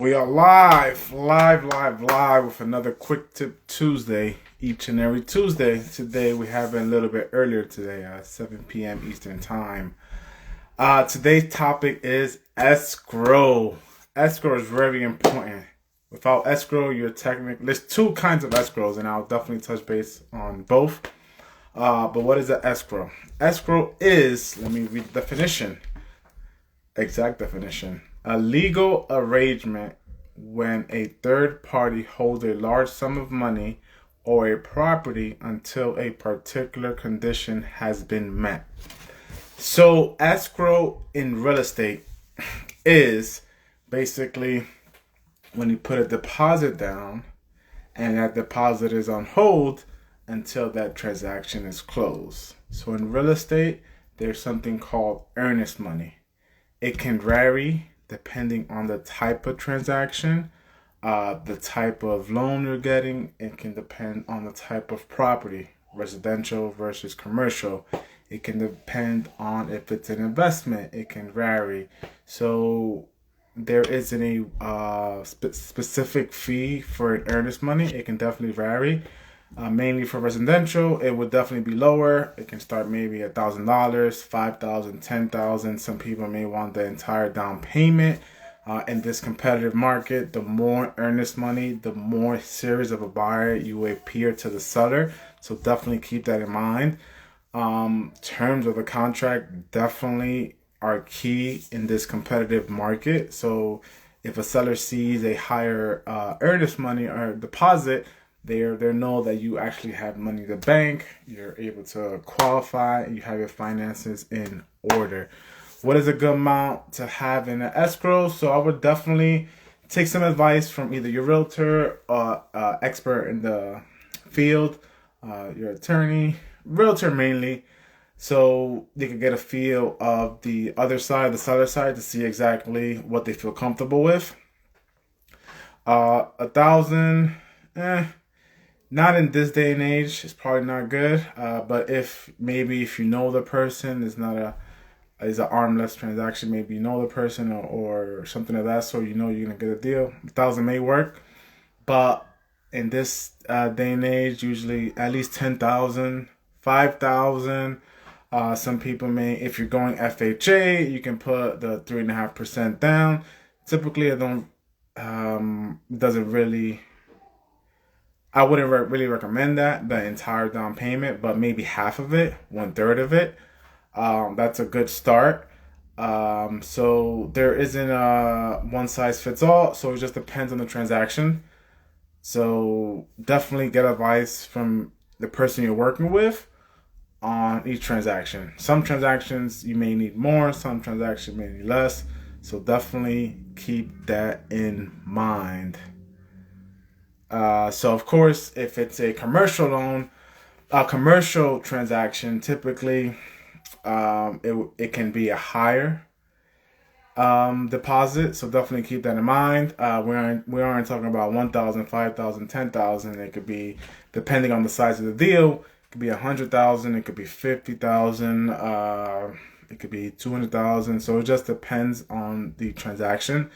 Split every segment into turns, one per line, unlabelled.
We are live with another Quick Tip Tuesday, each and every Tuesday. Today we have it a little bit earlier today, 7 p.m. Eastern Time. Today's topic is escrow. Escrow is very important. Without escrow, there's two kinds of escrows, and I'll definitely touch base on both. But what is an escrow? Escrow is, let me read the definition. Exact definition. A legal arrangement when a third party holds a large sum of money or a property until a particular condition has been met. So escrow in real estate is basically when you put a deposit down and that deposit is on hold until that transaction is closed. So in real estate, there's something called earnest money. It can vary depending on the type of transaction, the type of loan you're getting. It can depend on the type of property, residential versus commercial. It can depend on if it's an investment. It can vary. So there isn't a specific fee for an earnest money. It can definitely vary. Mainly for residential, it would definitely be lower. It can start maybe $1,000, $5,000, $10,000. Some people may want the entire down payment. In this competitive market, the more earnest money, the more serious of a buyer you appear to the seller. So definitely keep that in mind. Terms of the contract definitely are key in this competitive market. So if a seller sees a higher earnest money or deposit, they know that you actually have money in the bank, you're able to qualify, and you have your finances in order. What is a good amount to have in an escrow? So I would definitely take some advice from either your realtor or expert in the field, your attorney, realtor mainly, so they can get a feel of the other side, the seller side, to see exactly what they feel comfortable with. 1,000, not in this day and age. It's probably not good. But if you know the person, it's an armless transaction. Maybe you know the person or something of that sort. You know you're gonna get a deal. 1,000 may work, but in this day and age, usually at least 10,000, 5,000. Some people may, if you're going FHA, you can put the 3.5% down. Typically, I wouldn't really recommend the entire down payment, but maybe half of it, 1/3 of it. That's a good start. So there isn't a one size fits all. So it just depends on the transaction. So definitely get advice from the person you're working with on each transaction. Some transactions you may need more, some transactions may need less. So definitely keep that in mind. So of course, if it's a commercial loan, a commercial transaction, typically it can be a higher deposit. So definitely keep that in mind. We aren't talking about 1,000, 5,000, 10,000. It could be, depending on the size of the deal, it could be 100,000. It could be 50,000. It could be 200,000. So it just depends on the transaction.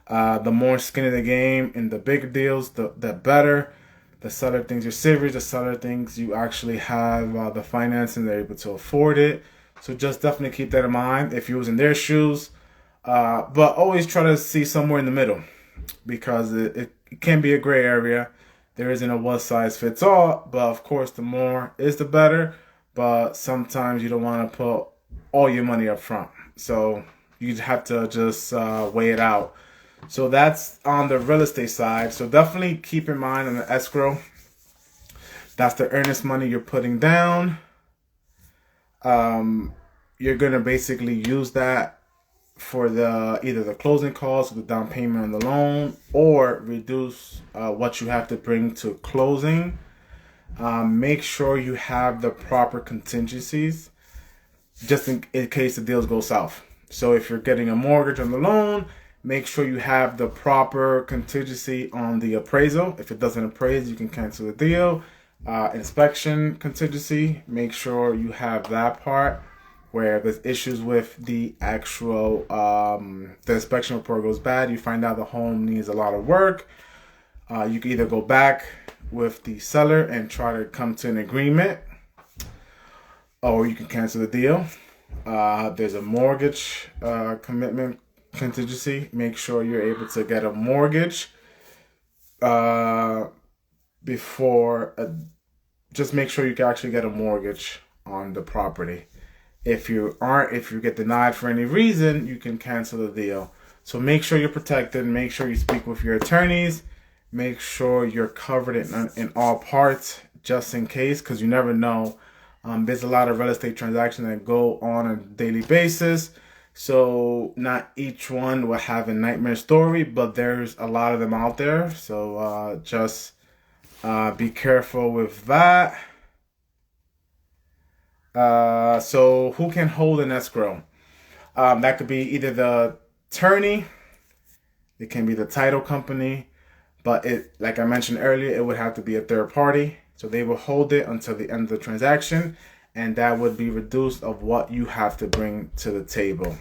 The more skin in the game in the bigger deals, the better. The seller thinks you're serious. The seller thinks you actually have the finance and they're able to afford it. So just definitely keep that in mind if you was in their shoes. But always try to see somewhere in the middle, because it can be a gray area. There isn't a one size fits all, but of course the more is the better. But sometimes you don't want to put all your money up front. So you have to just weigh it out. So that's on the real estate side. So definitely keep in mind on the escrow, that's the earnest money you're putting down. You're going to basically use that for either the closing costs or the down payment on the loan, or reduce what you have to bring to closing. Make sure you have the proper contingencies just in case the deals go south. So if you're getting a mortgage on the loan, make sure you have the proper contingency on the appraisal. If it doesn't appraise, you can cancel the deal. Inspection contingency, make sure you have that part. where there's issues with the actual the inspection report goes bad. You find out the home needs a lot of work. You can either go back with the seller and try to come to an agreement, or you can cancel the deal. There's a mortgage commitment contingency. Make sure you're able to get a mortgage before. Just make sure you can actually get a mortgage on the property. If you get denied for any reason, you can cancel the deal. So make sure you're protected. Make sure you speak with your attorneys. Make sure you're covered in all parts, just in case, because you never know. There's a lot of real estate transactions that go on a daily basis. So not each one will have a nightmare story, but there's a lot of them out there. So just be careful with that. So who can hold an escrow? That could be either the attorney, it can be the title company, but like I mentioned earlier, it would have to be a third party. So they will hold it until the end of the transaction, and that would be reduced of what you have to bring to the table.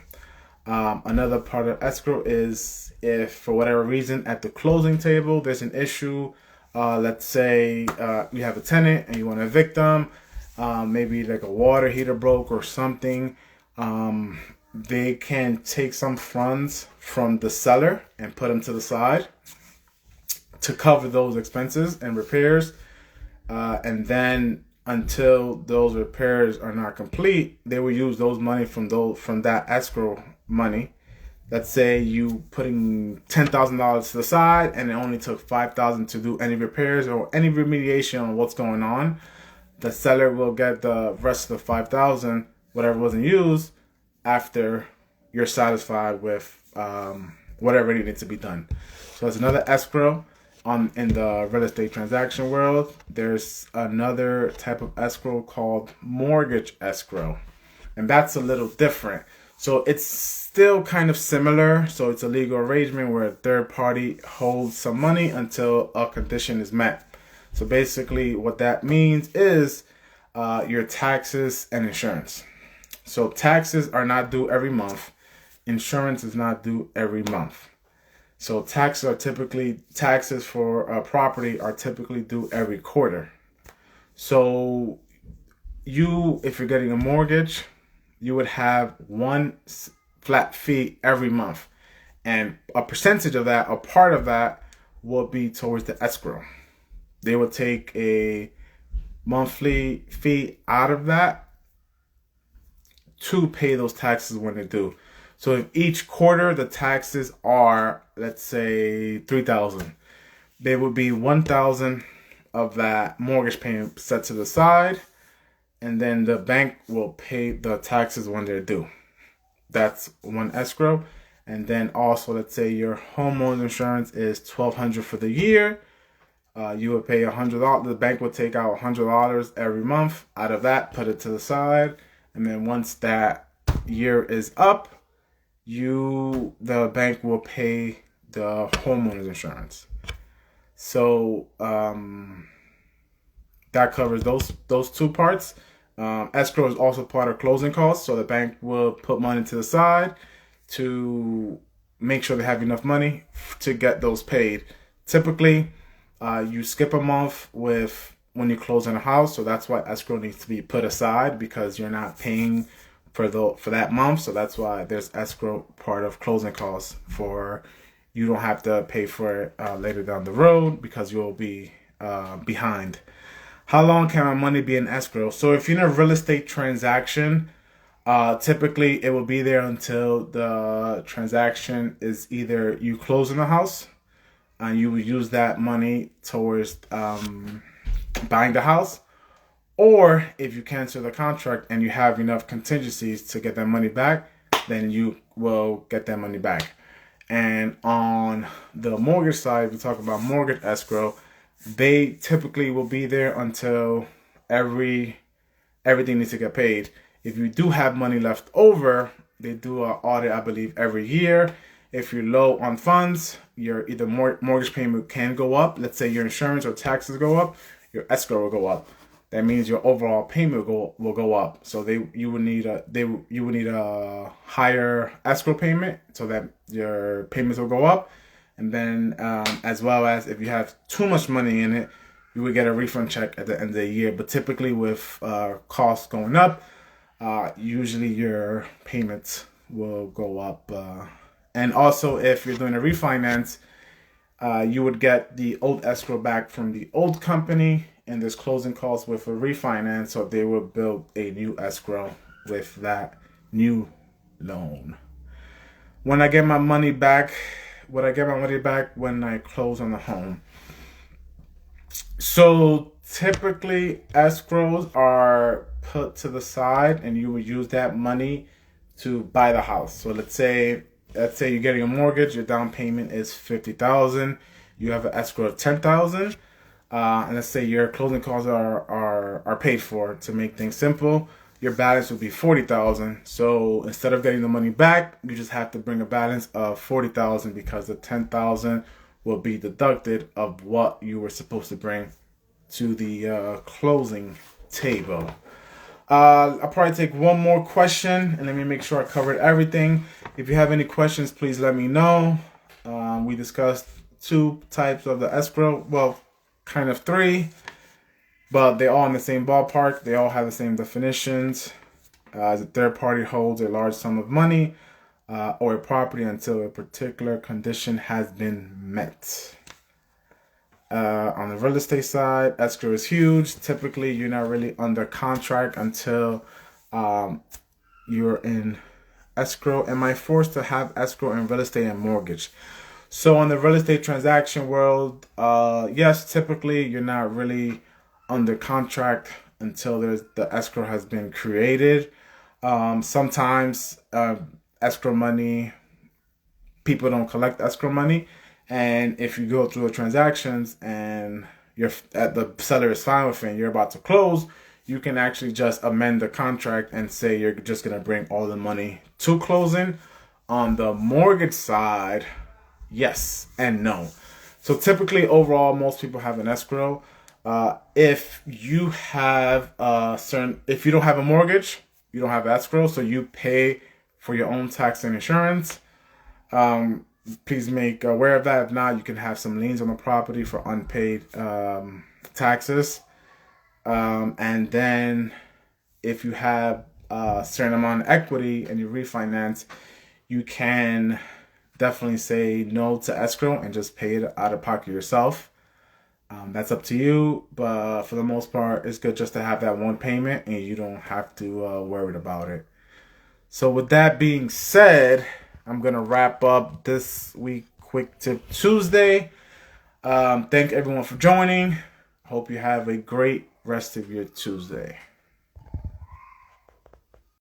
Another part of escrow is if for whatever reason at the closing table there's an issue. Let's say you have a tenant and you want to evict them. Maybe like a water heater broke or something. They can take some funds from the seller and put them to the side to cover those expenses and repairs. And then until those repairs are not complete, they will use those money from that escrow money. Let's say you putting $10,000 to the side and it only took $5,000 to do any repairs or any remediation on what's going on. The seller will get the rest of the $5,000, whatever wasn't used, after you're satisfied with whatever needed to be done. So that's another escrow. In the real estate transaction world, there's another type of escrow called mortgage escrow, and that's a little different. So it's still kind of similar. So it's a legal arrangement where a third party holds some money until a condition is met. So basically what that means is your taxes and insurance. So taxes are not due every month. Insurance is not due every month. So taxes for a property are typically due every quarter. So if you're getting a mortgage, you would have one flat fee every month. And a percentage of that, a part of that, will be towards the escrow. They will take a monthly fee out of that to pay those taxes when they're due. So if each quarter the taxes are, let's say, $3,000, there would be $1,000 of that mortgage payment set to the side, and then the bank will pay the taxes when they're due. That's one escrow. And then also, let's say your homeowner's insurance is $1,200 for the year. You would pay $100. The bank would take out $100 every month out of that, put it to the side, and then once that year is up, the bank will pay the homeowner's insurance. So that covers those two parts. Escrow is also part of closing costs, so the bank will put money to the side to make sure they have enough money to get those paid. Typically, you skip a month when you close on a house, so that's why escrow needs to be put aside, because you're not paying for that month. So that's why there's escrow part of closing costs, for you don't have to pay for it later down the road because you'll be behind. How long can my money be in escrow? So if you're in a real estate transaction, typically it will be there until the transaction is either you close in the house and you will use that money towards buying the house, or if you cancel the contract and you have enough contingencies to get that money back, then you will get that money back. And on the mortgage side, we talk about mortgage escrow. They typically will be there until everything needs to get paid. If you do have money left over, they do an audit, I believe, every year. If you're low on funds, your either mortgage payment can go up. Let's say your insurance or taxes go up, your escrow will go up. that means your overall payment will go up. So you would need a higher escrow payment so that your payments will go up, and then as well as if you have too much money in it, you would get a refund check at the end of the year. But typically with costs going up, usually your payments will go up. And also if you're doing a refinance, you would get the old escrow back from the old company, and there's closing costs with a refinance, so they will build a new escrow with that new loan. When I get my money back, when I close on the home. So typically escrows are put to the side, and you would use that money to buy the house. So let's say you're getting a mortgage, your down payment is $50,000. You have an escrow of $10,000, and let's say your closing costs are paid for. To make things simple, your balance would be $40,000. So instead of getting the money back, you just have to bring a balance of $40,000 because the $10,000 will be deducted of what you were supposed to bring to the closing table. I'll probably take one more question, and let me make sure I covered everything. If you have any questions, please let me know. We discussed 2 types of the escrow. Well, kind of 3, but they're all in the same ballpark. They all have the same definitions. As a third party holds a large sum of money or a property until a particular condition has been met. On the real estate side, escrow is huge. Typically, you're not really under contract until you're in escrow. Am I forced to have escrow in real estate and mortgage? So on the real estate transaction world, yes, typically you're not really under contract until the escrow has been created. Sometimes escrow money, people don't collect escrow money. And if you go through the transactions and the seller is fine with it and you're about to close, you can actually just amend the contract and say you're just going to bring all the money to closing. On the mortgage side, yes and no. So typically, overall, most people have an escrow. If you have if you don't have a mortgage, you don't have escrow, so you pay for your own tax and insurance. Please make aware of that. If not, you can have some liens on the property for unpaid taxes. And then if you have a certain amount of equity and you refinance, you can definitely say no to escrow and just pay it out of pocket yourself. That's up to you. But for the most part, it's good just to have that one payment and you don't have to worry about it. So with that being said, I'm going to wrap up this week Quick Tip Tuesday. Thank everyone for joining. Hope you have a great rest of your Tuesday.